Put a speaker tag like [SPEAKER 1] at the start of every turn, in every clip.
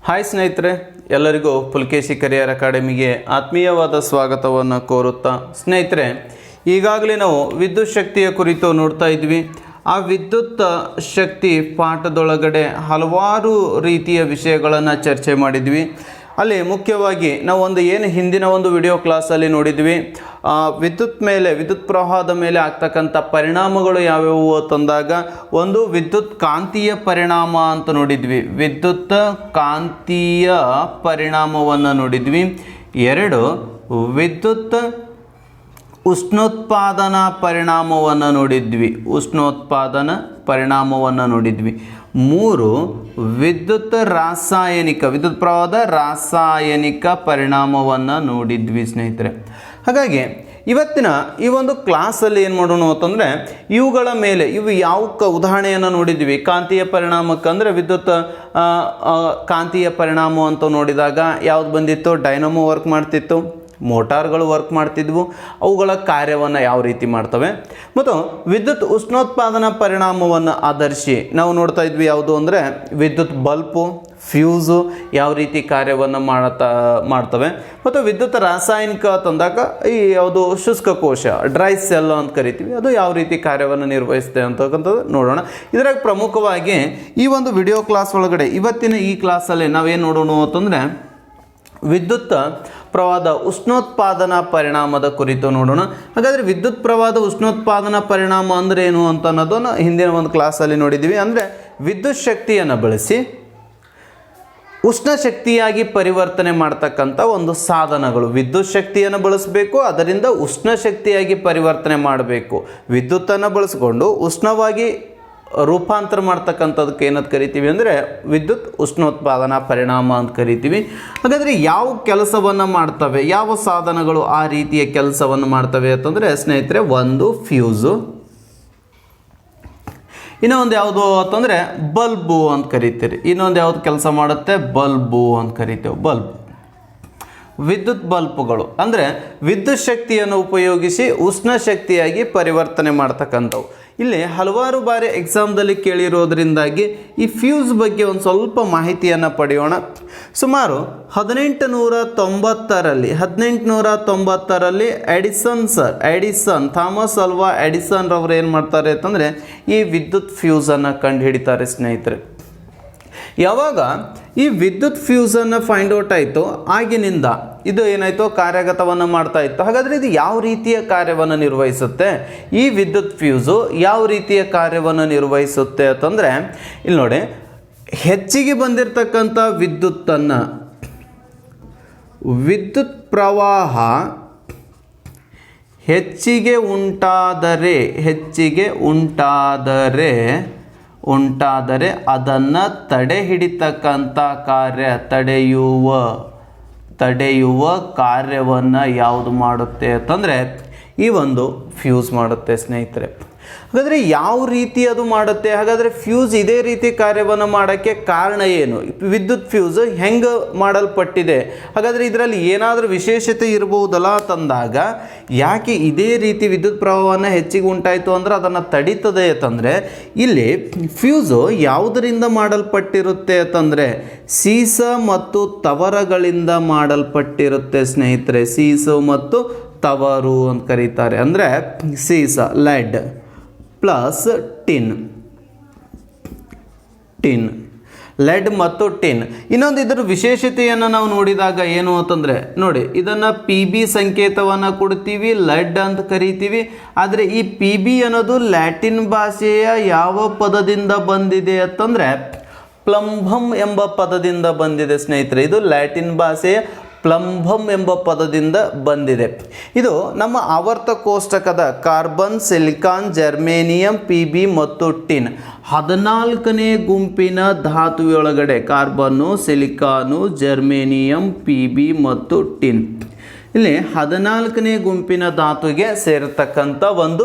[SPEAKER 1] Hi ಸ್ನೇಹಿತರೆ, ಎಲ್ಲರಿಗೂ Pulakeshi career ಅಕಾಡೆಮಿಗೆ ಆತ್ಮೀಯವಾದ ಸ್ವಾಗತವನ್ನು ಕೋರುತ್ತಾ ಸ್ನೇಹಿತರೆ, ಈಗಾಗಲೇ ನಾವು ವಿದ್ಯುತ್ ಶಕ್ತಿಯ ಕುರಿತು ನೋಡ್ತಾ ಇದ್ವಿ. ಆ ವಿದ್ಯುತ್ ಶಕ್ತಿ ಪಾಠದೊಳಗಡೆ ಹಲವಾರು ರೀತಿಯ ವಿಷಯಗಳನ್ನು ಚರ್ಚೆ ಮಾಡಿದ್ವಿ. ಅಲ್ಲಿ ಮುಖ್ಯವಾಗಿ ನಾವು ಹಿಂದಿನ ವಿಡಿಯೋ ಕ್ಲಾಸಲ್ಲಿ ನೋಡಿದ್ವಿ, ವಿದ್ಯುತ್ ಪ್ರವಾಹದ ಮೇಲೆ ಆಗ್ತಕ್ಕಂಥ ಪರಿಣಾಮಗಳು ಯಾವ್ಯಾವು ಅಂತಂದಾಗ ಒಂದು ವಿದ್ಯುತ್ ಕಾಂತೀಯ ಪರಿಣಾಮ ಅಂತ ನೋಡಿದ್ವಿ, ವಿದ್ಯುತ್ ಕಾಂತೀಯ ಪರಿಣಾಮವನ್ನು ನೋಡಿದ್ವಿ. ಎರಡು, ವಿದ್ಯುತ್ ಉಷ್ಣೋತ್ಪಾದನಾ ಪರಿಣಾಮವನ್ನು ನೋಡಿದ್ವಿ, ಉಷ್ಣೋತ್ಪಾದನಾ ಪರಿಣಾಮವನ್ನು ನೋಡಿದ್ವಿ. ಮೂರು, ವಿದ್ಯುತ್ ಪ್ರವಾಹದ ರಾಸಾಯನಿಕ ಪರಿಣಾಮವನ್ನು ನೋಡಿದ್ವಿ ಸ್ನೇಹಿತರೆ. ಹಾಗಾಗಿ ಇವತ್ತಿನ ಈ ಕ್ಲಾಸಲ್ಲಿ ಏನು ಮಾಡೋಣ ಅಂತಂದರೆ, ಇವುಗಳ ಮೇಲೆ ಯಾವ ಉದಾಹರಣೆಯನ್ನು ನೋಡಿದ್ವಿ. ಕಾಂತೀಯ ಪರಿಣಾಮಕ್ಕೆ ಅಂದರೆ ವಿದ್ಯುತ್ ಕಾಂತೀಯ ಪರಿಣಾಮ ಅಂತ ನೋಡಿದಾಗ ಯಾವ್ದು ಬಂದಿತ್ತು? ಡೈನಮೋ ವರ್ಕ್ ಮಾಡ್ತಿತ್ತು, ಮೋಟಾರ್ಗಳು ವರ್ಕ್ ಮಾಡ್ತಿದ್ವು, ಅವುಗಳ ಕಾರ್ಯವನ್ನು ಯಾವ ರೀತಿ ಮಾಡ್ತವೆ. ಮತ್ತು ವಿದ್ಯುತ್ ಉಷ್ಣೋತ್ಪಾದನಾ ಪರಿಣಾಮವನ್ನು ಆಧರಿಸಿ ನಾವು ನೋಡ್ತಾ ಇದ್ವಿ ಯಾವುದು ಅಂದರೆ ವಿದ್ಯುತ್ ಬಲ್ಪು, ಫ್ಯೂಸು ಯಾವ ರೀತಿ ಕಾರ್ಯವನ್ನು ಮಾಡ್ತವೆ. ಮತ್ತು ವಿದ್ಯುತ್ ರಾಸಾಯನಿಕ ತಂದಾಗ ಈ ಯಾವುದು ಶುಷ್ಕ ಕೋಶ, ಡ್ರೈ ಸೆಲ್ ಅಂತ ಕರಿತೀವಿ, ಅದು ಯಾವ ರೀತಿ ಕಾರ್ಯವನ್ನು ನಿರ್ವಹಿಸುತ್ತೆ ಅಂತಕ್ಕಂಥದ್ದು ನೋಡೋಣ. ಇದರಾಗ ಪ್ರಮುಖವಾಗಿ ಈ ವಿಡಿಯೋ ಕ್ಲಾಸ್ ಒಳಗಡೆ ಇವತ್ತಿನ ಈ ಕ್ಲಾಸಲ್ಲಿ ನಾವೇನು ನೋಡೋಣ ಅಂತಂದರೆ ವಿದ್ಯುತ್ ಪ್ರವಾಹದ ಉಷ್ಣೋತ್ಪಾದನಾ ಪರಿಣಾಮದ ಕುರಿತು ನೋಡೋಣ. ಹಾಗಾದರೆ ವಿದ್ಯುತ್ ಪ್ರವಾಹದ ಉಷ್ಣೋತ್ಪಾದನಾ ಪರಿಣಾಮ ಅಂದರೆ ಏನು ಅಂತ ಅನ್ನೋದನ್ನು ಹಿಂದಿನ ಕ್ಲಾಸಲ್ಲಿ ನೋಡಿದ್ದೀವಿ. ಅಂದರೆ ವಿದ್ಯುತ್ ಶಕ್ತಿಯನ್ನು ಬಳಸಿ ಉಷ್ಣ ಶಕ್ತಿಯಾಗಿ ಪರಿವರ್ತನೆ ಮಾಡ್ತಕ್ಕಂಥ ಸಾಧನಗಳು. ವಿದ್ಯುತ್ ಶಕ್ತಿಯನ್ನು ಬಳಸಬೇಕು, ಅದರಿಂದ ಉಷ್ಣ ಶಕ್ತಿಯಾಗಿ ಪರಿವರ್ತನೆ ಮಾಡಬೇಕು. ವಿದ್ಯುತ್ತನ್ನು ಬಳಸಿಕೊಂಡು ಉಷ್ಣವಾಗಿ ರೂಪಾಂತರ ಮಾಡ್ತಕ್ಕಂಥದಕ್ಕೆ ಏನಂತ ಕರಿತೀವಿ ಅಂದರೆ ವಿದ್ಯುತ್ ಉಷ್ಣೋತ್ಪಾದನಾ ಪರಿಣಾಮ ಅಂತ ಕರಿತೀವಿ. ಹಾಗಾದರೆ ಯಾವ ಕೆಲಸವನ್ನು ಮಾಡ್ತವೆ, ಯಾವ ಸಾಧನಗಳು ಆ ರೀತಿಯ ಕೆಲಸವನ್ನು ಮಾಡ್ತವೆ ಅಂತಂದರೆ ಸ್ನೇಹಿತರೆ, ಒಂದು ಫ್ಯೂಸು, ಇನ್ನೊಂದು ಯಾವುದು ಅಂತಂದರೆ ಬಲ್ಬು ಅಂತ ಕರಿತೀರಿ. ಇನ್ನೊಂದು ಯಾವುದು ಕೆಲಸ ಮಾಡುತ್ತೆ? ಬಲ್ಬು ಅಂತ ಕರಿತೇವೆ. ವಿದ್ಯುತ್ ಬಲ್ಬುಗಳು ಅಂದರೆ ವಿದ್ಯುತ್ ಶಕ್ತಿಯನ್ನು ಉಪಯೋಗಿಸಿ ಉಷ್ಣ ಶಕ್ತಿಯಾಗಿ ಪರಿವರ್ತನೆ ಮಾಡ್ತಕ್ಕಂಥವು. ಇಲ್ಲಿ ಹಲವಾರು ಬಾರಿ ಎಕ್ಸಾಮ್ದಲ್ಲಿ ಕೇಳಿರೋದ್ರಿಂದಾಗಿ ಈ ಫ್ಯೂಸ್ ಬಗ್ಗೆ ಒಂದು ಸ್ವಲ್ಪ ಮಾಹಿತಿಯನ್ನು ಪಡೆಯೋಣ. ಸುಮಾರು 1890ರಲ್ಲಿ ಎಡಿಸನ್ ಥಾಮಸ್ ಅಲ್ವಾ ಎಡಿಸನ್ ರವರು ಏನು ಮಾಡ್ತಾರೆ ಅಂತಂದರೆ ಈ ವಿದ್ಯುತ್ ಫ್ಯೂಸನ್ನು ಕಂಡುಹಿಡಿತಾರೆ ಸ್ನೇಹಿತರೆ. ಯಾವಾಗ ಈ ವಿದ್ಯುತ್ ಫ್ಯೂಸನ್ನು ಫೈಂಡ್ ಔಟ್ ಆಯಿತು, ಆಗಿನಿಂದ ಇದು ಏನಾಯಿತು, ಕಾರ್ಯಗತವನ್ನು ಮಾಡ್ತಾ ಇತ್ತು. ಹಾಗಾದರೆ ಇದು ಯಾವ ರೀತಿಯ ಕಾರ್ಯವನ್ನು ನಿರ್ವಹಿಸುತ್ತೆ? ಈ ವಿದ್ಯುತ್ ಫ್ಯೂಸು ಯಾವ ರೀತಿಯ ಕಾರ್ಯವನ್ನು ನಿರ್ವಹಿಸುತ್ತೆ ಅಂತಂದರೆ ಇಲ್ಲಿ ನೋಡಿ, ಹೆಚ್ಚಿಗೆ ಬಂದಿರತಕ್ಕಂಥ ವಿದ್ಯುತ್ ಪ್ರವಾಹ ಹೆಚ್ಚಿಗೆ ಉಂಟಾದರೆ ಅದನ್ನು ತಡೆ ಹಿಡಿತಕ್ಕಂಥ ಕಾರ್ಯ, ತಡೆಯುವ ಕಾರ್ಯವನ್ನು ಯಾವುದು ಮಾಡುತ್ತೆ ಅಂತಂದರೆ ಈ ಫ್ಯೂಸ್ ಮಾಡುತ್ತೆ ಸ್ನೇಹಿತರೆ. ಹಾಗಾದರೆ ಯಾವ ರೀತಿ ಅದು ಮಾಡುತ್ತೆ? ಹಾಗಾದರೆ ಫ್ಯೂಸ್ ಇದೇ ರೀತಿ ಕಾರ್ಯವನ್ನು ಮಾಡೋಕ್ಕೆ ಕಾರಣ ಏನು? ವಿದ್ಯುತ್ ಫ್ಯೂಸ್ ಹೆಂಗೆ ಮಾಡಲ್ಪಟ್ಟಿದೆ? ಹಾಗಾದರೆ ಇದರಲ್ಲಿ ಏನಾದರೂ ವಿಶೇಷತೆ ಇರಬಹುದಲ್ಲ ತಂದಾಗ ಯಾಕೆ ಇದೇ ರೀತಿ ವಿದ್ಯುತ್ ಪ್ರವಾಹವನ್ನು ಹೆಚ್ಚಿಗೆ ಉಂಟಾಯಿತು ಅಂದರೆ ಅದನ್ನು ತಡೀತದೆ ಅಂತಂದರೆ ಇಲ್ಲಿ ಫ್ಯೂಸು ಯಾವುದರಿಂದ ಮಾಡಲ್ಪಟ್ಟಿರುತ್ತೆ ಅಂತಂದರೆ ಸೀಸ ಮತ್ತು ತವರಗಳಿಂದ ಮಾಡಲ್ಪಟ್ಟಿರುತ್ತೆ ಸ್ನೇಹಿತರೆ. ಸೀಸು ಮತ್ತು ತವರು ಅಂತ ಕರೀತಾರೆ. ಅಂದರೆ ಸೀಸ ಲೆಡ್ ಪ್ಲಸ್ ಟಿನ್, ಲೆಡ್ ಮತ್ತು ಟಿನ್. ಇನ್ನೊಂದು ಇದರ ವಿಶೇಷತೆಯನ್ನು ನಾವು ನೋಡಿದಾಗ ಏನು ಅಂತಂದರೆ ನೋಡಿ, ಇದನ್ನು PB ಸಂಕೇತವನ್ನು ಕೊಡ್ತೀವಿ, ಲೆಡ್ ಅಂತ ಕರಿತೀವಿ. ಆದರೆ ಈ PB ಅನ್ನೋದು ಲ್ಯಾಟಿನ್ ಭಾಷೆಯ ಯಾವ ಪದದಿಂದ ಬಂದಿದೆ ಅಂತಂದರೆ ಪ್ಲಂಬಮ್ ಎಂಬ ಪದದಿಂದ ಬಂದಿದೆ ಸ್ನೇಹಿತರೆ. ಇದು ಲ್ಯಾಟಿನ್ ಭಾಷೆಯ ಪ್ಲಂಬಮ್ ಎಂಬ ಪದದಿಂದ ಬಂದಿದೆ. ಇದು ನಮ್ಮ ಆವರ್ತ ಕೋಷ್ಟಕದ ಕಾರ್ಬನ್, ಸಿಲಿಕಾನ್, ಜರ್ಮೇನಿಯಂ, PB ಮತ್ತು ಟಿನ್ 14ನೇ ಗುಂಪಿನ ಧಾತುವೊಳಗಡೆ ಕಾರ್ಬನ್ನು, ಸಿಲಿಕಾನು, ಜರ್ಮೇನಿಯಂ, PB ಮತ್ತು ಟಿನ್ ಇಲ್ಲಿ 14ನೇ ಗುಂಪಿನ ಧಾತುಗೆ ಸೇರತಕ್ಕಂಥ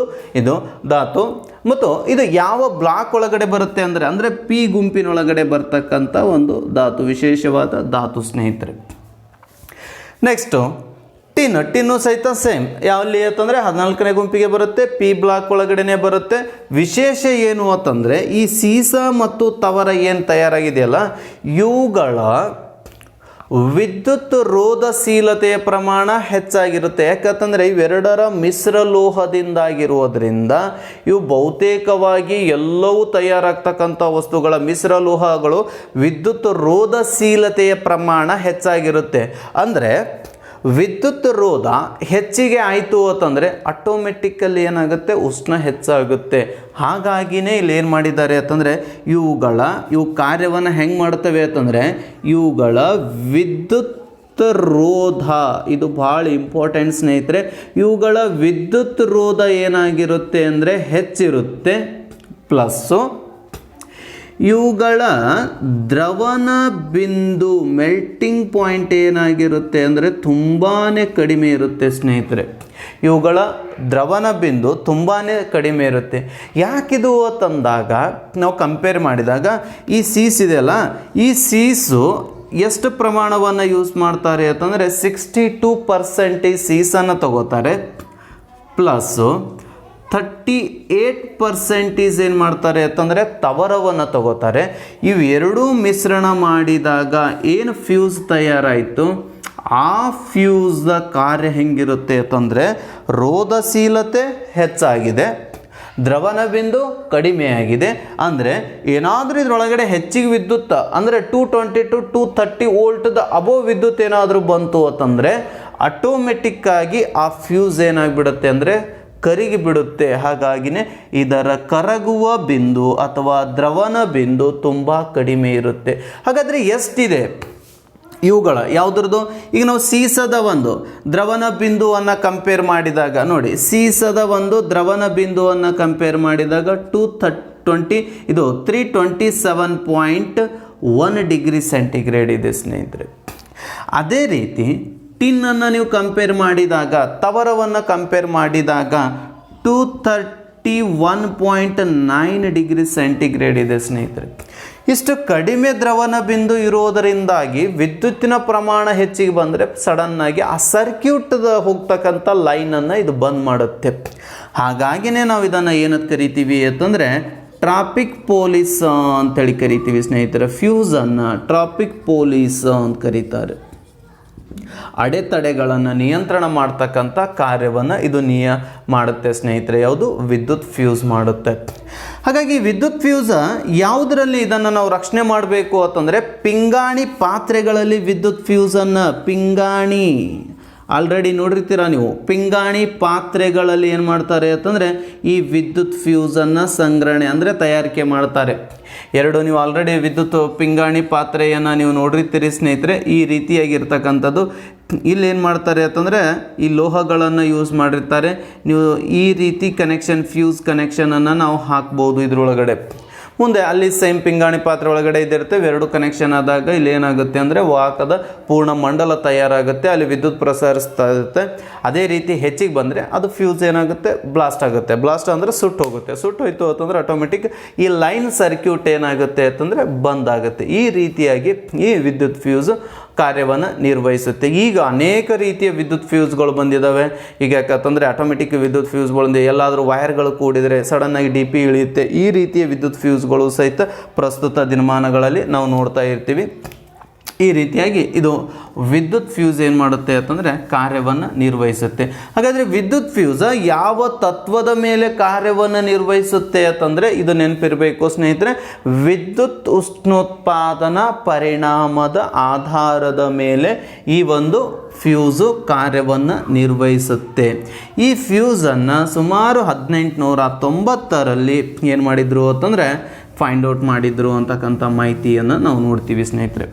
[SPEAKER 1] ಇದು ಧಾತು. ಮತ್ತು ಇದು ಯಾವ ಬ್ಲಾಕ್ ಒಳಗಡೆ ಬರುತ್ತೆ ಅಂದರೆ P ಗುಂಪಿನೊಳಗಡೆ ಬರ್ತಕ್ಕಂಥ ಧಾತು, ವಿಶೇಷವಾದ ಧಾತು ಸ್ನೇಹಿತರೆ. ನೆಕ್ಸ್ಟು ಟಿನ್ನು ಸಹಿತ ಸೇಮ್ ಯಾವಲ್ಲಿ ಅಂತಂದರೆ 14ನೇ ಗುಂಪಿಗೆ ಬರುತ್ತೆ, P ಬ್ಲಾಕ್ ಒಳಗಡೆನೆ ಬರುತ್ತೆ. ವಿಶೇಷ ಏನು ಅಂತಂದರೆ ಈ ಸೀಸ ಮತ್ತು ತವರ ಏನು ತಯಾರಾಗಿದೆಯಲ್ಲ, ಇವುಗಳ ವಿದ್ಯುತ್ ರೋಧಶೀಲತೆಯ ಪ್ರಮಾಣ ಹೆಚ್ಚಾಗಿರುತ್ತೆ. ಯಾಕಂತಂದರೆ ಇವೆರಡರ ಮಿಶ್ರಲೋಹದಿಂದಾಗಿರುವುದರಿಂದ ಇವು ಬಹುತೇಕವಾಗಿ ಎಲ್ಲವೂ ತಯಾರಾಗ್ತಕ್ಕಂಥ ವಸ್ತುಗಳ ಮಿಶ್ರಲೋಹಗಳು ವಿದ್ಯುತ್ ರೋಧಶೀಲತೆಯ ಪ್ರಮಾಣ ಹೆಚ್ಚಾಗಿರುತ್ತೆ. ಅಂದರೆ ವಿದ್ಯುತ್ ರೋಧ ಹೆಚ್ಚಿಗೆ ಆಯಿತು ಅಂತಂದರೆ ಆಟೋಮೆಟಿಕಲ್ಲಿ ಏನಾಗುತ್ತೆ, ಉಷ್ಣ ಹೆಚ್ಚಾಗುತ್ತೆ. ಹಾಗಾಗಿನೇ ಇಲ್ಲಿ ಏನು ಮಾಡಿದ್ದಾರೆ ಅಂತಂದರೆ ಇವು ಕಾರ್ಯವನ್ನು ಹೆಂಗೆ ಮಾಡ್ತವೆ ಅಂತಂದರೆ ಇವುಗಳ ವಿದ್ಯುತ್ ರೋಧ, ಇದು ಭಾಳ ಇಂಪಾರ್ಟೆಂಟ್ ಸ್ನೇಹಿತರೆ, ಇವುಗಳ ವಿದ್ಯುತ್ ರೋಧ ಏನಾಗಿರುತ್ತೆ ಅಂದರೆ ಹೆಚ್ಚಿರುತ್ತೆ. ಪ್ಲಸ್ಸು ಇವುಗಳ ದ್ರವನ ಬಿಂದು ಮೆಲ್ಟಿಂಗ್ ಪಾಯಿಂಟ್ ಏನಾಗಿರುತ್ತೆ ಅಂದರೆ ತುಂಬಾ ಕಡಿಮೆ ಇರುತ್ತೆ ಸ್ನೇಹಿತರೆ. ಇವುಗಳ ದ್ರವನ ಬಿಂದು ತುಂಬಾ ಕಡಿಮೆ ಇರುತ್ತೆ. ಯಾಕಿದು ಅಂತಂದಾಗ ನಾವು ಕಂಪೇರ್ ಮಾಡಿದಾಗ ಈ ಸೀಸ್ ಇದೆಯಲ್ಲ, ಈ ಸೀಸು ಎಷ್ಟು ಪ್ರಮಾಣವನ್ನು ಯೂಸ್ ಮಾಡ್ತಾರೆ ಅಂತಂದರೆ 62% ಸೀಸನ್ನು ತಗೋತಾರೆ. ಪ್ಲಸ್ಸು 38% ಏನು ಮಾಡ್ತಾರೆ ಅಂತಂದರೆ ತವರವನ್ನು ತಗೋತಾರೆ. ಇವೆರಡೂ ಮಿಶ್ರಣ ಮಾಡಿದಾಗ ಏನು ಫ್ಯೂಸ್ ತಯಾರಾಯಿತು, ಆ ಫ್ಯೂಸ್ದ ಕಾರ್ಯ ಹೆಂಗಿರುತ್ತೆ ಅಂತಂದರೆ ರೋಧಶೀಲತೆ ಹೆಚ್ಚಾಗಿದೆ, ದ್ರವನ ಬಿಂದು ಕಡಿಮೆಯಾಗಿದೆ. ಅಂದರೆ ಏನಾದರೂ ಇದರೊಳಗಡೆ ಹೆಚ್ಚಿಗೆ ವಿದ್ಯುತ್ ಅಂದರೆ 220 to 230 ವೋಲ್ಟ್ದ ಅಬೋವ್ ವಿದ್ಯುತ್ ಏನಾದರೂ ಬಂತು ಅಂತಂದರೆ ಆಟೋಮೆಟಿಕ್ಕಾಗಿ ಆ ಫ್ಯೂಸ್ ಏನಾಗಿಬಿಡುತ್ತೆ ಅಂದರೆ ಕರಗಿ ಬಿಡುತ್ತೆ. ಹಾಗಾಗಿನೇ ಇದರ ಕರಗುವ ಬಿಂದು ಅಥವಾ ದ್ರವನ ಬಿಂದು ತುಂಬ ಕಡಿಮೆ ಇರುತ್ತೆ. ಹಾಗಾದರೆ ಎಷ್ಟಿದೆ ಇವುಗಳ ಯಾವುದ್ರದ್ದು? ಈಗ ನಾವು ಸೀಸದ ಒಂದು ದ್ರವನ ಬಿಂದುವನ್ನು ಕಂಪೇರ್ ಮಾಡಿದಾಗ ನೋಡಿ, ಸೀಸದ ಒಂದು ದ್ರವನ ಬಿಂದುವನ್ನು ಕಂಪೇರ್ ಮಾಡಿದಾಗ 327.1 ಡಿಗ್ರಿ ಸೆಂಟಿಗ್ರೇಡ್ ಇದೆ ಸ್ನೇಹಿತರೆ. ಅದೇ ರೀತಿ ಟಿನ್ನನ್ನು ನೀವು ಕಂಪೇರ್ ಮಾಡಿದಾಗ, ತವರವನ್ನು ಕಂಪೇರ್ ಮಾಡಿದಾಗ 231.9 ಡಿಗ್ರಿ ಸೆಂಟಿಗ್ರೇಡ್ ಇದೆ ಸ್ನೇಹಿತರೆ. ಇಷ್ಟು ಕಡಿಮೆ ದ್ರವನ ಬಿಂದು ಇರೋದರಿಂದಾಗಿ ವಿದ್ಯುತ್ತಿನ ಪ್ರಮಾಣ ಹೆಚ್ಚಿಗೆ ಬಂದರೆ ಸಡನ್ನಾಗಿ ಆ ಸರ್ಕ್ಯೂಟ್ದ ಹೋಗ್ತಕ್ಕಂಥ ಲೈನನ್ನು ಇದು ಬಂದ್ ಮಾಡುತ್ತೆ. ಹಾಗಾಗಿನೇ ನಾವು ಇದನ್ನು ಏನಂತ ಕರಿತೀವಿ ಅಂತಂದರೆ ಟ್ರಾಫಿಕ್ ಪೊಲೀಸ್ ಅಂತೇಳಿ ಕರಿತೀವಿ ಸ್ನೇಹಿತರೆ. ಫ್ಯೂಸನ್ನು ಟ್ರಾಫಿಕ್ ಪೊಲೀಸ್ ಅಂತ ಕರೀತಾರೆ. ಅಡೆತಡೆಗಳನ್ನು ನಿಯಂತ್ರಣ ಮಾಡ್ತಕ್ಕಂಥ ಕಾರ್ಯವನ್ನು ಇದು ಮಾಡುತ್ತೆ ಸ್ನೇಹಿತರೆ. ಯಾವುದು? ವಿದ್ಯುತ್ ಫ್ಯೂಸ್ ಮಾಡುತ್ತೆ. ಹಾಗಾಗಿ ವಿದ್ಯುತ್ ಫ್ಯೂಸ್ ಯಾವುದರಲ್ಲಿ ಇದನ್ನು ನಾವು ರಕ್ಷಣೆ ಮಾಡಬೇಕು ಅಂತಂದರೆ ಪಿಂಗಾಣಿ ಪಾತ್ರೆಗಳಲ್ಲಿ ವಿದ್ಯುತ್ ಫ್ಯೂಸನ್ನು, ಪಿಂಗಾಣಿ ಆಲ್ರೆಡಿ ನೋಡಿರ್ತೀರ ನೀವು, ಪಿಂಗಾಣಿ ಪಾತ್ರೆಗಳಲ್ಲಿ ಏನು ಮಾಡ್ತಾರೆ ಅಂತಂದರೆ ಈ ವಿದ್ಯುತ್ ಫ್ಯೂಸನ್ನು ಸಂಗ್ರಹಣೆ ಅಂದರೆ ತಯಾರಿಕೆ ಮಾಡ್ತಾರೆ. ಎರಡು ನೀವು ಆಲ್ರೆಡಿ ವಿದ್ಯುತ್ ಪಿಂಗಾಣಿ ಪಾತ್ರೆಯನ್ನು ನೀವು ನೋಡಿರ್ತೀರಿ ಸ್ನೇಹಿತರೆ. ಈ ರೀತಿಯಾಗಿರ್ತಕ್ಕಂಥದ್ದು ಇಲ್ಲಿ ಏನು ಮಾಡ್ತಾರೆ ಅಂತಂದರೆ ಈ ಲೋಹಗಳನ್ನು ಯೂಸ್ ಮಾಡಿರ್ತಾರೆ. ನೀವು ಈ ರೀತಿ ಕನೆಕ್ಷನ್, ಫ್ಯೂಸ್ ಕನೆಕ್ಷನನ್ನು ನಾವು ಹಾಕ್ಬೋದು ಇದರೊಳಗಡೆ. ಮುಂದೆ ಅಲ್ಲಿ ಸೇಮ್ ಪಿಂಗಾಣಿ ಪಾತ್ರೆ ಒಳಗಡೆ ಇದಿರುತ್ತೆ. ಎರಡು ಕನೆಕ್ಷನ್ ಆದಾಗ ಇಲ್ಲಿ ಏನಾಗುತ್ತೆ ಅಂದರೆ ವಾಹಕದ ಪೂರ್ಣ ಮಂಡಲ ತಯಾರಾಗುತ್ತೆ, ಅಲ್ಲಿ ವಿದ್ಯುತ್ ಪ್ರಸರಿಸ್ತಾ ಇರುತ್ತೆ. ಅದೇ ರೀತಿ ಹೆಚ್ಚಿಗೆ ಬಂದರೆ ಅದು ಫ್ಯೂಸ್ ಏನಾಗುತ್ತೆ, ಬ್ಲಾಸ್ಟ್ ಆಗುತ್ತೆ. ಬ್ಲಾಸ್ಟ್ ಅಂದರೆ ಸುಟ್ಟು ಹೋಗುತ್ತೆ. ಸುಟ್ಟು ಹೋಯ್ತು ಅಂತಂದರೆ ಆಟೋಮೆಟಿಕ್ ಈ ಲೈನ್ ಸರ್ಕ್ಯೂಟ್ ಏನಾಗುತ್ತೆ ಅಂತಂದರೆ ಬಂದ್ ಆಗುತ್ತೆ. ಈ ರೀತಿಯಾಗಿ ಈ ವಿದ್ಯುತ್ ಫ್ಯೂಸ್ ಕಾರ್ಯವನ್ನು ನಿರ್ವಹಿಸುತ್ತೆ. ಈಗ ಅನೇಕ ರೀತಿಯ ವಿದ್ಯುತ್ ಫ್ಯೂಸ್ಗಳು ಬಂದಿದ್ದಾವೆ. ಈಗ ಯಾಕಂತಂದರೆ ಆಟೋಮೆಟಿಕ್ ವಿದ್ಯುತ್ ಫ್ಯೂಸ್ಗಳು ಎಲ್ಲಾದರೂ ವೈರ್ಗಳು ಕೂಡಿದರೆ ಸಡನ್ನಾಗಿ ಡಿ ಪಿ ಇಳಿಯುತ್ತೆ. ಈ ರೀತಿಯ ವಿದ್ಯುತ್ ಫ್ಯೂಸ್ಗಳು ಸಹಿತ ಪ್ರಸ್ತುತ ದಿನಮಾನಗಳಲ್ಲಿ ನಾವು ನೋಡ್ತಾ ಇರ್ತೀವಿ. ಈ ರೀತಿಯಾಗಿ ಇದು ವಿದ್ಯುತ್ ಫ್ಯೂಸ್ ಏನು ಮಾಡುತ್ತೆ ಅಂತಂದರೆ ಕಾರ್ಯವನ್ನು ನಿರ್ವಹಿಸುತ್ತೆ. ಹಾಗಾದರೆ ವಿದ್ಯುತ್ ಫ್ಯೂಸ್ ಯಾವ ತತ್ವದ ಮೇಲೆ ಕಾರ್ಯವನ್ನು ನಿರ್ವಹಿಸುತ್ತೆ ಅಂತಂದರೆ ಇದು ನೆನಪಿರಬೇಕು ಸ್ನೇಹಿತರೆ, ವಿದ್ಯುತ್ ಉಷ್ಣೋತ್ಪಾದನಾ ಪರಿಣಾಮದ ಆಧಾರದ ಮೇಲೆ ಈ ಒಂದು ಫ್ಯೂಸು ಕಾರ್ಯವನ್ನು ನಿರ್ವಹಿಸುತ್ತೆ. ಈ ಫ್ಯೂಸನ್ನು ಸುಮಾರು 1890ರಲ್ಲಿ ಏನು ಮಾಡಿದರು ಅಂತಂದರೆ ಫೈಂಡ್ ಔಟ್ ಮಾಡಿದರು ಅಂತಕ್ಕಂಥ ಮಾಹಿತಿಯನ್ನು ನಾವು ನೋಡ್ತೀವಿ ಸ್ನೇಹಿತರೆ.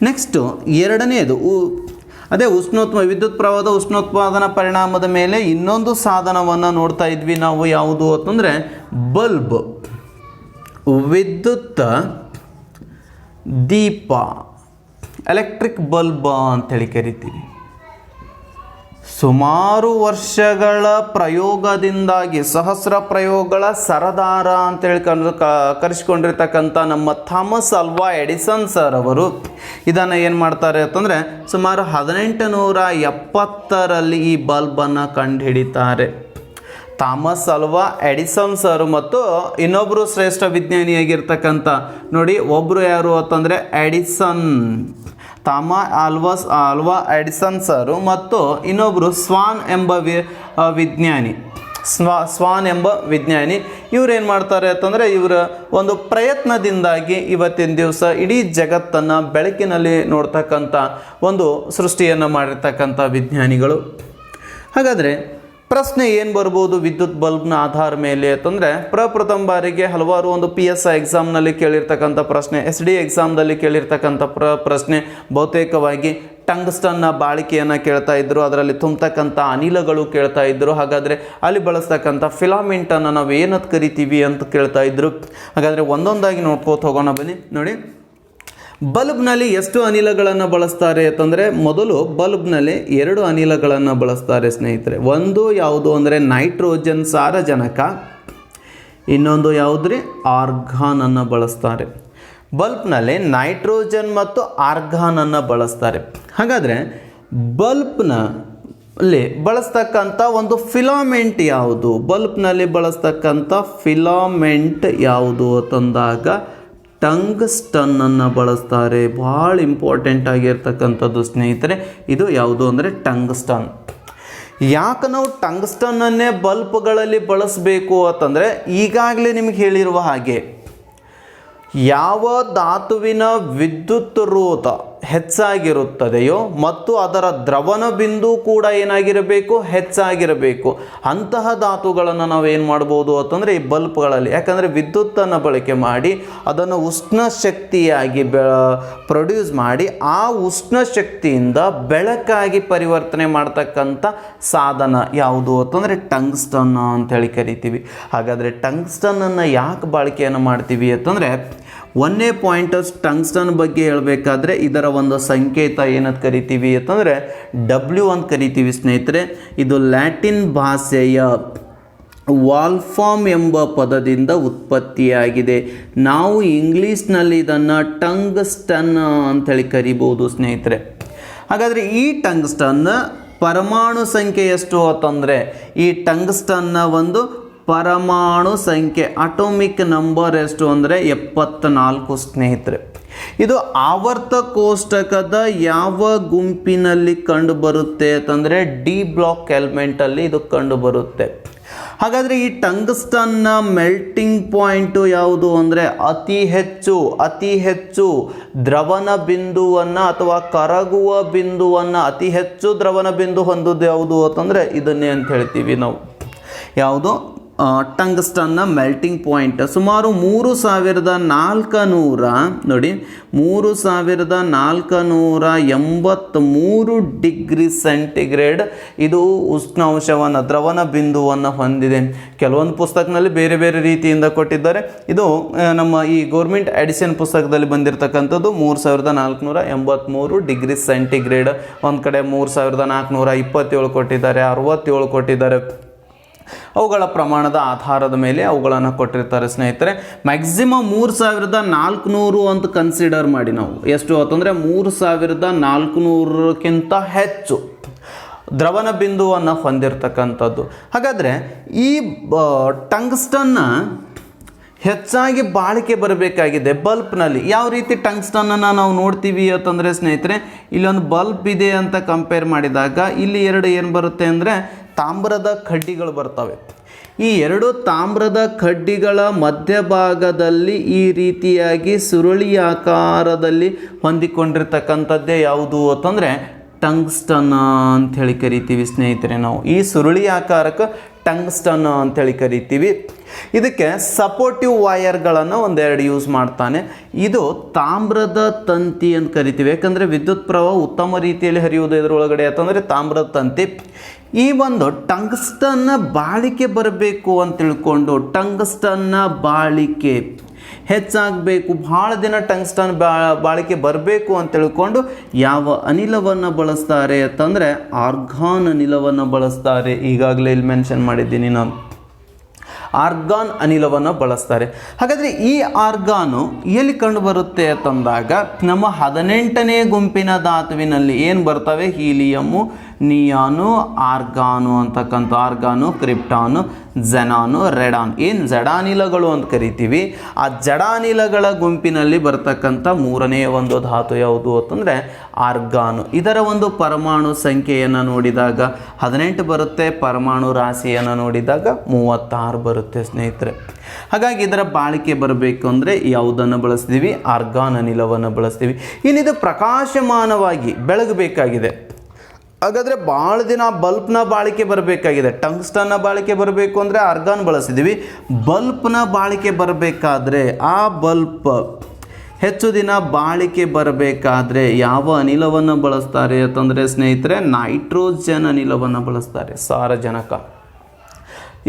[SPEAKER 1] ನೆಕ್ಸ್ಟು ಎರಡನೇದು ಅದೇ ವಿದ್ಯುತ್ ಪ್ರವಾಹದ ಉಷ್ಣೋತ್ಪಾದನಾ ಪರಿಣಾಮದ ಮೇಲೆ ಇನ್ನೊಂದು ಸಾಧನವನ್ನು ನೋಡ್ತಾ ಇದ್ವಿ ನಾವು. ಯಾವುದು ಅಂತಂದರೆ ಬಲ್ಬ್, ವಿದ್ಯುತ್ ದೀಪ, ಎಲೆಕ್ಟ್ರಿಕ್ ಬಲ್ಬ್ ಅಂತೇಳಿ ಕರಿತೀವಿ. ಸುಮಾರು ವರ್ಷಗಳ ಪ್ರಯೋಗದಿಂದಾಗಿ ಸಹಸ್ರ ಪ್ರಯೋಗಗಳ ಸರದಾರ ಅಂತೇಳಿ ಕರೆಸಿಕೊಂಡಿರ್ತಕ್ಕಂಥ ನಮ್ಮ ಥಾಮಸ್ ಅಲ್ವಾ ಎಡಿಸನ್ ಸರ್ ಅವರು ಇದನ್ನು ಏನು ಮಾಡ್ತಾರೆ ಅಂತಂದರೆ ಸುಮಾರು 1870ರಲ್ಲಿ ಈ ಬಲ್ಬನ್ನು ಕಂಡುಹಿಡಿತಾರೆ. ಥಾಮಸ್ ಅಲ್ವಾ ಎಡಿಸನ್ ಸರ್ ಮತ್ತು ಇನ್ನೊಬ್ಬರು ಶ್ರೇಷ್ಠ ವಿಜ್ಞಾನಿಯಾಗಿರ್ತಕ್ಕಂಥ ನೋಡಿ, ಒಬ್ಬರು ಯಾರು ಅಂತಂದರೆ ಎಡಿಸನ್. ಆಲ್ವಾ ಎಡಿಸನ್ ಸರು ಮತ್ತು ಇನ್ನೊಬ್ಬರು ಸ್ವಾನ್ ಎಂಬ ವಿಜ್ಞಾನಿ ಸ್ವಾನ್ ಎಂಬ ವಿಜ್ಞಾನಿ ಇವ್ರೇನು ಮಾಡ್ತಾರೆ ಅಂತಂದರೆ ಇವರ ಒಂದು ಪ್ರಯತ್ನದಿಂದಾಗಿ ಇವತ್ತಿನ ದಿವಸ ಇಡೀ ಜಗತ್ತನ್ನು ಬೆಳಕಿನಲ್ಲಿ ನೋಡ್ತಕ್ಕಂಥ ಒಂದು ಸೃಷ್ಟಿಯನ್ನು ಮಾಡಿರ್ತಕ್ಕಂಥ ವಿಜ್ಞಾನಿಗಳು. ಹಾಗಾದರೆ ಪ್ರಶ್ನೆ ಏನು ಬರ್ಬೋದು ವಿದ್ಯುತ್ ಬಲ್ಬ್ನ ಆಧಾರ ಮೇಲೆ ಅಂತಂದರೆ ಪ್ರಥಮ ಬಾರಿಗೆ ಹಲವಾರು ಒಂದು PSI ಎಕ್ಸಾಮ್ನಲ್ಲಿ ಕೇಳಿರ್ತಕ್ಕಂಥ ಪ್ರಶ್ನೆ, SD ಎಕ್ಸಾಮ್ನಲ್ಲಿ ಕೇಳಿರ್ತಕ್ಕಂಥ ಪ್ರಶ್ನೆ ಬಹುತೇಕವಾಗಿ ಟಂಗ್ಸ್ಟನ್ನ ಬಾಳಿಕೆಯನ್ನು ಕೇಳ್ತಾ ಇದ್ದರು, ಅದರಲ್ಲಿ ತುಂಬತಕ್ಕಂಥ ಅನಿಲಗಳು ಕೇಳ್ತಾ ಇದ್ದರು. ಹಾಗಾದರೆ ಅಲ್ಲಿ ಬಳಸ್ತಕ್ಕಂಥ ಫಿಲಾಮೆಂಟನ್ನು ನಾವು ಏನಂತ ಕರಿತೀವಿ ಅಂತ ಕೇಳ್ತಾ ಇದ್ದರು. ಹಾಗಾದರೆ ಒಂದೊಂದಾಗಿ ನೋಡ್ಕೋತ ಹೋಗೋಣ ಬನ್ನಿ. ನೋಡಿ, ಬಲ್ಬ್ನಲ್ಲಿ ಎಷ್ಟು ಅನಿಲಗಳನ್ನು ಬಳಸ್ತಾರೆ ಅಂತಂದರೆ ಮೊದಲು ಬಲ್ಬ್ನಲ್ಲಿ 2 ಅನಿಲಗಳನ್ನು ಬಳಸ್ತಾರೆ ಸ್ನೇಹಿತರೆ. ಒಂದು ಯಾವುದು ಅಂದರೆ ನೈಟ್ರೋಜನ್ ಸಾರಜನಕ, ಇನ್ನೊಂದು ಯಾವುದ್ರಿ ಆರ್ಗಾನನ್ನು ಬಳಸ್ತಾರೆ. ಬಲ್ಬ್ನಲ್ಲಿ ನೈಟ್ರೋಜನ್ ಮತ್ತು ಆರ್ಗಾನನ್ನು ಬಳಸ್ತಾರೆ. ಹಾಗಾದರೆ ಬಲ್ಬ್ನಲ್ಲಿ ಬಳಸ್ತಕ್ಕಂಥ ಒಂದು ಫಿಲಾಮೆಂಟ್ ಯಾವುದು, ಬಲ್ಬ್ನಲ್ಲಿ ಬಳಸ್ತಕ್ಕಂಥ ಫಿಲಾಮೆಂಟ್ ಯಾವುದು ಅಂತಂದಾಗ ಟಂಗ್ಸ್ಟನ್ನನ್ನು ಬಳಸ್ತಾರೆ. ಭಾಳ ಇಂಪಾರ್ಟೆಂಟ್ ಆಗಿರ್ತಕ್ಕಂಥದ್ದು ಸ್ನೇಹಿತರೆ ಇದು ಯಾವುದು ಅಂದರೆ ಟಂಗ್ಸ್ಟನ್. ಯಾಕೆ ನಾವು ಟಂಗ್ಸ್ಟನ್ನನ್ನೇ ಬಲ್ಬ್ಗಳಲ್ಲಿ ಬಳಸಬೇಕು ಅಂತಂದರೆ ಈಗಾಗಲೇ ನಿಮಗೆ ಹೇಳಿರುವ ಹಾಗೆ ಯಾವ ಧಾತುವಿನ ವಿದ್ಯುತ್ ರೋಧ ಹೆಚ್ಚಾಗಿರುತ್ತದೆಯೋ ಮತ್ತು ಅದರ ದ್ರವಣ ಬಿಂದು ಕೂಡ ಏನಾಗಿರಬೇಕು, ಹೆಚ್ಚಾಗಿರಬೇಕು. ಅಂತಹ ಧಾತುಗಳನ್ನು ನಾವು ಏನು ಮಾಡ್ಬೋದು ಅಂತಂದರೆ ಈ ಬಲ್ಬ್ಗಳಲ್ಲಿ, ಯಾಕಂದರೆ ವಿದ್ಯುತ್ತನ್ನು ಬಳಕೆ ಮಾಡಿ ಅದನ್ನು ಉಷ್ಣ ಶಕ್ತಿಯಾಗಿ ಪ್ರೊಡ್ಯೂಸ್ ಮಾಡಿ ಆ ಉಷ್ಣ ಶಕ್ತಿಯಿಂದ ಬೆಳಕಾಗಿ ಪರಿವರ್ತನೆ ಮಾಡ್ತಕ್ಕಂಥ ಸಾಧನ ಯಾವುದು ಅಂತಂದರೆ ಟಂಗ್ಸ್ಟನ್ ಅಂತೇಳಿ ಕರಿತೀವಿ. ಹಾಗಾದರೆ ಟಂಗ್ಸ್ಟನ್ನನ್ನು ಯಾಕೆ ಬಳಕೆಯನ್ನು ಮಾಡ್ತೀವಿ ಅಂತಂದರೆ ಒಂದೇ ಪಾಯಿಂಟರ್ಸ್ ಟಂಗ್ಸ್ಟನ್ ಬಗ್ಗೆ ಹೇಳಬೇಕಾದ್ರೆ ಇದರ ಒಂದು ಸಂಕೇತ ಏನಂತ ಕರಿತೀವಿ ಅಂತಂದರೆ W ಅಂತ ಕರಿತೀವಿ ಸ್ನೇಹಿತರೆ. ಇದು ಲ್ಯಾಟಿನ್ ಭಾಷೆಯ ವಾಲ್ಫಾಮ್ ಎಂಬ ಪದದಿಂದ ಉತ್ಪತ್ತಿಯಾಗಿದೆ. ನಾವು ಇಂಗ್ಲೀಷ್ನಲ್ಲಿ ಇದನ್ನು ಟಂಗ್ಸ್ಟನ್ ಅಂಥೇಳಿ ಕರಿಬೋದು ಸ್ನೇಹಿತರೆ. ಹಾಗಾದರೆ ಈ ಟಂಗ್ಸ್ಟನ್ ಪರಮಾಣು ಸಂಖ್ಯೆ ಎಷ್ಟು ಅಂತಂದರೆ ಈ ಟಂಗ್ಸ್ಟನ್ನ ಒಂದು ಪರಮಾಣು ಸಂಖ್ಯೆ ಅಟೋಮಿಕ್ ನಂಬರ್ ಎಷ್ಟು ಅಂದರೆ 74 ಸ್ನೇಹಿತರೆ. ಇದು ಆವರ್ತ ಕೋಷ್ಟಕದ ಯಾವ ಗುಂಪಿನಲ್ಲಿ ಕಂಡುಬರುತ್ತೆ ಅಂತಂದರೆ D ಬ್ಲಾಕ್ ಎಲಿಮೆಂಟಲ್ಲಿ ಇದು ಕಂಡುಬರುತ್ತೆ. ಹಾಗಾದರೆ ಈ ಟಂಗ್ಸ್ಟನ್ನ ಮೆಲ್ಟಿಂಗ್ ಪಾಯಿಂಟು ಯಾವುದು ಅಂದರೆ ಅತಿ ಹೆಚ್ಚು ದ್ರವಣ ಬಿಂದುವನ್ನು ಅಥವಾ ಕರಗುವ ಬಿಂದುವನ್ನು ಅತಿ ಹೆಚ್ಚು ದ್ರವಣ ಬಿಂದು ಹೊಂದೋದು ಯಾವುದು ಅಂತಂದರೆ ಇದನ್ನೇ ಅಂತ ಹೇಳ್ತೀವಿ ನಾವು. ಯಾವುದು ಟಂಗ್ಸ್ಟನ್ನ ಮೆಲ್ಟಿಂಗ್ ಪಾಯಿಂಟ್ ಸುಮಾರು 3400 ನೋಡಿ 3483 ಡಿಗ್ರಿ ಸೆಂಟಿಗ್ರೇಡ್ ಇದು ಉಷ್ಣಾಂಶವನ್ನು ದ್ರವಣ ಬಿಂದುವನ್ನು ಹೊಂದಿದೆ. ಕೆಲವೊಂದು ಪುಸ್ತಕದಲ್ಲಿ ಬೇರೆ ಬೇರೆ ರೀತಿಯಿಂದ ಕೊಟ್ಟಿದ್ದಾರೆ. ಇದು ನಮ್ಮ ಈ ಗೌರ್ಮೆಂಟ್ ಎಡಿಷನ್ ಪುಸ್ತಕದಲ್ಲಿ ಬಂದಿರತಕ್ಕಂಥದ್ದು 3483 ಡಿಗ್ರಿ ಸೆಂಟಿಗ್ರೇಡ್. ಒಂದು ಕಡೆ 3427 ಕೊಟ್ಟಿದ್ದಾರೆ, 67 ಕೊಟ್ಟಿದ್ದಾರೆ. ಅವುಗಳ ಪ್ರಮಾಣದ ಆಧಾರದ ಮೇಲೆ ಅವುಗಳನ್ನು ಕೊಟ್ಟಿರ್ತಾರೆ ಸ್ನೇಹಿತರೆ. ಮ್ಯಾಕ್ಸಿಮಮ್ 3400 ಅಂತ ಕನ್ಸಿಡರ್ ಮಾಡಿ ನಾವು ಎಷ್ಟು ಅಂತಂದರೆ 3400ಕ್ಕಿಂತ ಹೆಚ್ಚು ದ್ರವಣ ಬಿಂದುವನ್ನು ಹೊಂದಿರತಕ್ಕಂಥದ್ದು. ಹಾಗಾದರೆ ಈ ಟಂಗ್ಸ್ಟನ್ನ ಹೆಚ್ಚಾಗಿ ಬಾಳಿಕೆ ಬರಬೇಕಾಗಿದೆ ಬಲ್ಬ್ನಲ್ಲಿ. ಯಾವ ರೀತಿ ಟಂಗ್ಸ್ಟನ್ನನ್ನು ನಾವು ನೋಡ್ತೀವಿ ಅಂತಂದರೆ ಸ್ನೇಹಿತರೆ ಇಲ್ಲೊಂದು ಬಲ್ಬ್ ಇದೆ ಅಂತ ಕಂಪೇರ್ ಮಾಡಿದಾಗ ಇಲ್ಲಿ 2 ಏನು ಬರುತ್ತೆ ಅಂದರೆ ತಾಮ್ರದ ಕಡ್ಡಿಗಳು ಬರ್ತವೆ. ಈ 2 ತಾಮ್ರದ ಕಡ್ಡಿಗಳ ಮಧ್ಯಭಾಗದಲ್ಲಿ ಈ ರೀತಿಯಾಗಿ ಸುರುಳಿ ಆಕಾರದಲ್ಲಿ ಹೊಂದಿಕೊಂಡಿರ್ತಕ್ಕಂಥದ್ದೇ ಯಾವುದು ಅಂತಂದರೆ ಟಂಗ್ಸ್ಟನ್ ಅಂಥೇಳಿ ಕರಿತೀವಿ ಸ್ನೇಹಿತರೆ ನಾವು. ಈ ಸುರುಳಿ ಆಕಾರಕ್ಕೆ ಟಂಗ್ಸ್ಟನ್ ಅಂಥೇಳಿ ಕರಿತೀವಿ. ಇದಕ್ಕೆ ಸಪೋರ್ಟಿವ್ ವೈರ್ಗಳನ್ನು 1-2 ಯೂಸ್ ಮಾಡ್ತಾನೆ. ಇದು ತಾಮ್ರದ ತಂತಿ ಅಂತ ಕರಿತೀವಿ, ಯಾಕಂದರೆ ವಿದ್ಯುತ್ ಪ್ರವಾಹ ಉತ್ತಮ ರೀತಿಯಲ್ಲಿ ಹರಿಯುವುದು ಇದರೊಳಗಡೆ ಅಂತಂದರೆ ತಾಮ್ರದ ತಂತಿ. ಈ ಒಂದು ಟಂಗ್ಸ್ಟನ್ನ ಬಾಳಿಕೆ ಬರಬೇಕು ಅಂತ ತಿಳ್ಕೊಂಡು ಟಂಗ್ಸ್ಟನ್ನ ಬಾಳಿಕೆ ಹೆಚ್ಚಾಗಬೇಕು, ಭಾಳ ದಿನ ಟಂಗ್ಸ್ಟನ್ ಬಾಳಿಕೆ ಬರಬೇಕು ಅಂತ ತಿಳ್ಕೊಂಡು ಯಾವ ಅನಿಲವನ್ನು ಬಳಸ್ತಾರೆ ಅಂತಂದರೆ ಆರ್ಗಾನ್ ಅನಿಲವನ್ನು ಬಳಸ್ತಾರೆ. ಈಗಾಗಲೇ ಇಲ್ಲಿ ಮೆನ್ಷನ್ ಮಾಡಿದ್ದೀನಿ ನಾನು, ಆರ್ಗಾನ್ ಅನಿಲವನ್ನು ಬಳಸ್ತಾರೆ. ಹಾಗಾದರೆ ಈ ಆರ್ಗಾನು ಎಲ್ಲಿ ಕಂಡುಬರುತ್ತೆ ಅಂತಂದಾಗ ನಮ್ಮ 18ನೇ ಗುಂಪಿನ ಧಾತುವಿನಲ್ಲಿ ಏನು ಬರ್ತವೆ, ಹೀಲಿಯಮ್ಮು, ನಿಯಾನು, ಆರ್ಗಾನು ಅಂತಕ್ಕಂಥ ಆರ್ಗಾನು, ಕ್ರಿಪ್ಟಾನು, ಝೆನಾನು, ರೆಡಾನ್. ಏನು ಜಡಾನಿಲಗಳು ಅಂತ ಕರಿತೀವಿ, ಆ ಜಡಾನಿಲಗಳ ಗುಂಪಿನಲ್ಲಿ ಬರ್ತಕ್ಕಂಥ ಮೂರನೇ ಒಂದು ಧಾತು ಯಾವುದು ಅಂತಂದರೆ ಆರ್ಗಾನು. ಇದರ ಒಂದು ಪರಮಾಣು ಸಂಖ್ಯೆಯನ್ನು ನೋಡಿದಾಗ 18 ಬರುತ್ತೆ, ಪರಮಾಣು ರಾಶಿಯನ್ನು ನೋಡಿದಾಗ 36 ಬರುತ್ತೆ ಸ್ನೇಹಿತರೆ. ಹಾಗಾಗಿ ಇದರ ಬಾಳಿಕೆ ಬರಬೇಕು ಅಂದರೆ ಯಾವುದನ್ನು ಬಳಸ್ತೀವಿ? ಆರ್ಗಾನ್ ಅನಿಲವನ್ನು ಬಳಸ್ತೀವಿ. ಇನ್ನಿದು ಪ್ರಕಾಶಮಾನವಾಗಿ ಬೆಳಗಬೇಕಾಗಿದೆ. ಹಾಗಾದರೆ ಭಾಳ ದಿನ ಬಲ್ಬ್ನ ಬಾಳಿಕೆ ಬರಬೇಕಾಗಿದೆ. ಟಂಗ್ಸ್ಟನ್ನ ಬಾಳಿಕೆ ಬರಬೇಕು ಅಂದರೆ ಆರ್ಗಾನ್ ಬಳಸಿದ್ದೀವಿ. ಬಲ್ಬ್ನ ಬಾಳಿಕೆ ಬರಬೇಕಾದ್ರೆ, ಆ ಬಲ್ಬ್ ಹೆಚ್ಚು ದಿನ ಬಾಳಿಕೆ ಬರಬೇಕಾದ್ರೆ ಯಾವ ಅನಿಲವನ್ನು ಬಳಸ್ತಾರೆ ಅಂತಂದರೆ ಸ್ನೇಹಿತರೆ, ನೈಟ್ರೋಜನ್ ಅನಿಲವನ್ನು ಬಳಸ್ತಾರೆ, ಸಾರಜನಕ.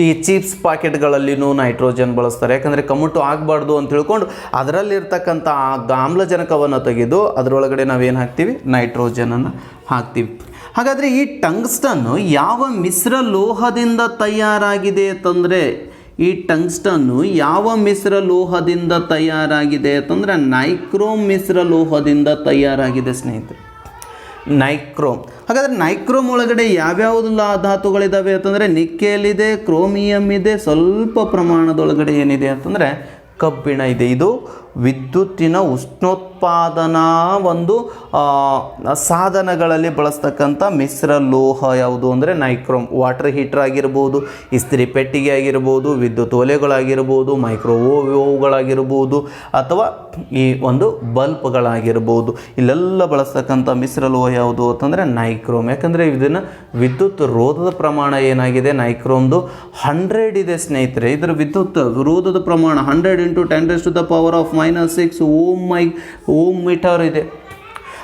[SPEAKER 1] ಈ ಚಿಪ್ಸ್ ಪ್ಯಾಕೆಟ್ಗಳಲ್ಲಿನೂ ನೈಟ್ರೋಜನ್ ಬಳಸ್ತಾರೆ. ಯಾಕಂದರೆ ಕಮ್ಮುಟ್ಟು ಆಗಬಾರ್ದು ಅಂತ ತಿಳ್ಕೊಂಡು ಅದರಲ್ಲಿರ್ತಕ್ಕಂಥ ಆಮ್ಲಜನಕವನ್ನು ತೆಗೆದು ಅದರೊಳಗಡೆ ನಾವೇನು ಹಾಕ್ತೀವಿ? ನೈಟ್ರೋಜನನ್ನು ಹಾಕ್ತೀವಿ. ಹಾಗಾದರೆ ಈ ಟಂಗ್ಸ್ಟನ್ನು ಯಾವ ಮಿಶ್ರ ಲೋಹದಿಂದ ತಯಾರಾಗಿದೆ ಅಂತಂದರೆ, ಈ ಟಂಗ್ಸ್ಟನ್ನು ಯಾವ ಮಿಶ್ರ ಲೋಹದಿಂದ ತಯಾರಾಗಿದೆ ಅಂತಂದರೆ ನೈಕ್ರೋಮ್ ಮಿಶ್ರ ಲೋಹದಿಂದ ತಯಾರಾಗಿದೆ ಸ್ನೇಹಿತರೆ, ನೈಕ್ರೋಮ್. ಹಾಗಾದರೆ ನೈಕ್ರೋಮ್ ಒಳಗಡೆ ಯಾವ್ಯಾವುದು ಧಾತುಗಳಿದ್ದಾವೆ ಅಂತಂದರೆ ನಿಕ್ಕೆಲ್ ಇದೆ, ಕ್ರೋಮಿಯಂ ಇದೆ, ಸ್ವಲ್ಪ ಪ್ರಮಾಣದೊಳಗಡೆ ಏನಿದೆ ಅಂತಂದರೆ ಕಬ್ಬಿಣ ಇದೆ. ಇದು ವಿದ್ಯುತ್ತಿನ ಉಷ್ಣೋತ್ಪಾದನಾ ಒಂದು ಸಾಧನಗಳಲ್ಲಿ ಬಳಸ್ತಕ್ಕಂಥ ಮಿಶ್ರ ಲೋಹ ಯಾವುದು ಅಂದರೆ ನೈಕ್ರೋಮ್. ವಾಟರ್ ಹೀಟರ್ ಆಗಿರ್ಬೋದು, ಇಸ್ತ್ರಿ ಪೆಟ್ಟಿಗೆ ಆಗಿರ್ಬೋದು, ವಿದ್ಯುತ್ ಒಲೆಗಳಾಗಿರ್ಬೋದು, ಮೈಕ್ರೋವೇವ್ಗಳಾಗಿರ್ಬೋದು, ಅಥವಾ ಈ ಒಂದು ಬಲ್ಬ್ಗಳಾಗಿರ್ಬೋದು, ಇಲ್ಲೆಲ್ಲ ಬಳಸ್ತಕ್ಕಂಥ ಮಿಶ್ರ ಲೋಹ ಯಾವುದು ಅಂತಂದರೆ ನೈಕ್ರೋಮ್. ಯಾಕಂದರೆ ಇದನ್ನು ವಿದ್ಯುತ್ ರೋಧದ ಪ್ರಮಾಣ ಏನಾಗಿದೆ ನೈಕ್ರೋಮ್ದು 100 ಇದೆ ಸ್ನೇಹಿತರೆ. ಇದರ ವಿದ್ಯುತ್ ರೋಧದ ಪ್ರಮಾಣ 100 × 10⁻⁻⁻⁶ ಓಮ್ ಮೀಟರ್ ಇದೆ.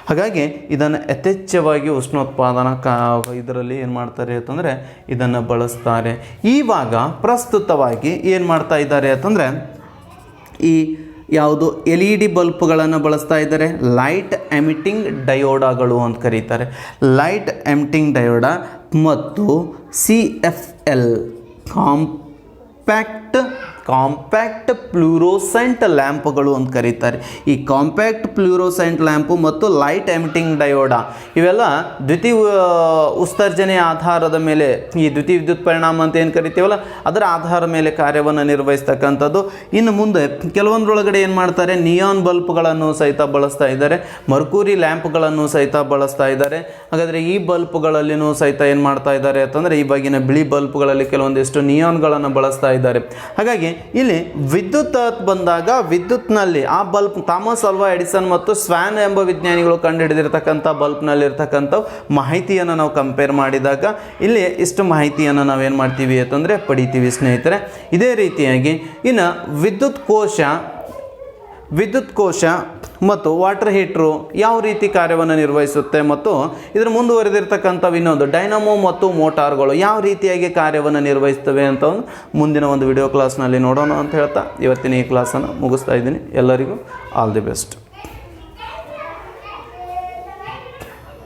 [SPEAKER 1] ಹಾಗಾಗಿ ಇದನ್ನು ಯಥೇಚ್ಛವಾಗಿ ಉಷ್ಣೋತ್ಪಾದನಾ ಇದರಲ್ಲಿ ಏನು ಮಾಡ್ತಾರೆ ಅಂತಂದರೆ ಇದನ್ನು ಬಳಸ್ತಾರೆ. ಇವಾಗ ಪ್ರಸ್ತುತವಾಗಿ ಏನು ಮಾಡ್ತಾ ಇದ್ದಾರೆ ಅಂತಂದರೆ ಈ ಯಾವುದು LED ಬಲ್ಬ್ಗಳನ್ನು ಬಳಸ್ತಾ ಇದ್ದಾರೆ. ಲೈಟ್ ಎಮಿಟಿಂಗ್ ಡಯೋಡಗಳು ಅಂತ ಕರೀತಾರೆ. ಲೈಟ್ ಎಮಿಟಿಂಗ್ ಡಯೋಡ ಮತ್ತು CFL ಕಾಂಪ್ಯಾಕ್ಟ್ ಫ್ಲೂರೋಸೆಂಟ್ ಲ್ಯಾಂಪ್ಗಳು ಅಂತ ಕರೀತಾರೆ. ಈ ಕಾಂಪ್ಯಾಕ್ಟ್ ಫ್ಲೂರೋಸೆಂಟ್ ಲ್ಯಾಂಪು ಮತ್ತು ಲೈಟ್ ಎಮಿಟಿಂಗ್ ಡಯೋಡ ಇವೆಲ್ಲ ದ್ಯುತಿ ಉತ್ಸರ್ಜನೆಯ ಆಧಾರದ ಮೇಲೆ, ಈ ದ್ಯುತಿ ವಿದ್ಯುತ್ ಪರಿಣಾಮ ಅಂತ ಏನು ಕರಿತೀವಲ್ಲ ಅದರ ಆಧಾರದ ಮೇಲೆ ಕಾರ್ಯವನ್ನು ನಿರ್ವಹಿಸ್ತಕ್ಕಂಥದ್ದು. ಇನ್ನು ಮುಂದೆ ಕೆಲವೊಂದರೊಳಗಡೆ ಏನು ಮಾಡ್ತಾರೆ, ನಿಯಾನ್ ಬಲ್ಬ್ಗಳನ್ನು ಸಹಿತ ಬಳಸ್ತಾ ಇದ್ದಾರೆ, ಮರ್ಕೂರಿ ಲ್ಯಾಂಪ್ಗಳನ್ನು ಸಹಿತ ಬಳಸ್ತಾ ಇದ್ದಾರೆ. ಹಾಗಾದರೆ ಈ ಬಲ್ಬ್ಗಳಲ್ಲಿನೂ ಸಹಿತ ಏನು ಮಾಡ್ತಾ ಇದ್ದಾರೆ ಅಂತಂದರೆ ಇವಾಗಿನ ಬಿಳಿ ಬಲ್ಬ್ಗಳಲ್ಲಿ ಕೆಲವೊಂದಿಷ್ಟು ನಿಯಾನ್ಗಳನ್ನು ಬಳಸ್ತಾ ಇದ್ದಾರೆ. ಹಾಗಾಗಿ ಇಲ್ಲಿ ವಿದ್ಯುತ್ ಬಂದಾಗ ವಿದ್ಯುತ್ನಲ್ಲಿ ಆ ಬಲ್ಬ್ ಥಾಮಸ್ ಆಲ್ವಾ ಎಡಿಸನ್ ಮತ್ತು ಸ್ವಾನ್ ಎಂಬ ವಿಜ್ಞಾನಿಗಳು ಕಂಡುಹಿಡಿದಿರ್ತಕ್ಕಂಥ ಬಲ್ಬ್ನಲ್ಲಿರ್ತಕ್ಕಂಥ ಮಾಹಿತಿಯನ್ನು ನಾವು ಕಂಪೇರ್ ಮಾಡಿದಾಗ ಇಲ್ಲಿ ಇಷ್ಟು ಮಾಹಿತಿಯನ್ನು ನಾವೇನು ಮಾಡ್ತೀವಿ ಅಂತಂದರೆ ಪಡಿತೀವಿ ಸ್ನೇಹಿತರೆ. ಇದೇ ರೀತಿಯಾಗಿ ಇನ್ನು ವಿದ್ಯುತ್ ಕೋಶ ಮತ್ತು ವಾಟರ್ ಹೀಟ್ರು ಯಾವ ರೀತಿ ಕಾರ್ಯವನ್ನು ನಿರ್ವಹಿಸುತ್ತೆ ಮತ್ತು ಇದರ ಮುಂದುವರೆದಿರ್ತಕ್ಕಂಥ ಇನ್ನೊಂದು ಡೈನಮೋ ಮತ್ತು ಮೋಟಾರ್ಗಳು ಯಾವ ರೀತಿಯಾಗಿ ಕಾರ್ಯವನ್ನು ನಿರ್ವಹಿಸ್ತವೆ ಅಂತ ಮುಂದಿನ ಒಂದು ವಿಡಿಯೋ ಕ್ಲಾಸ್ನಲ್ಲಿ ನೋಡೋಣ ಅಂತ ಹೇಳ್ತಾ ಇವತ್ತಿನ ಈ ಕ್ಲಾಸನ್ನು ಮುಗಿಸ್ತಾ ಇದ್ದೀನಿ. ಎಲ್ಲರಿಗೂ ಆಲ್ ದಿ ಬೆಸ್ಟ್.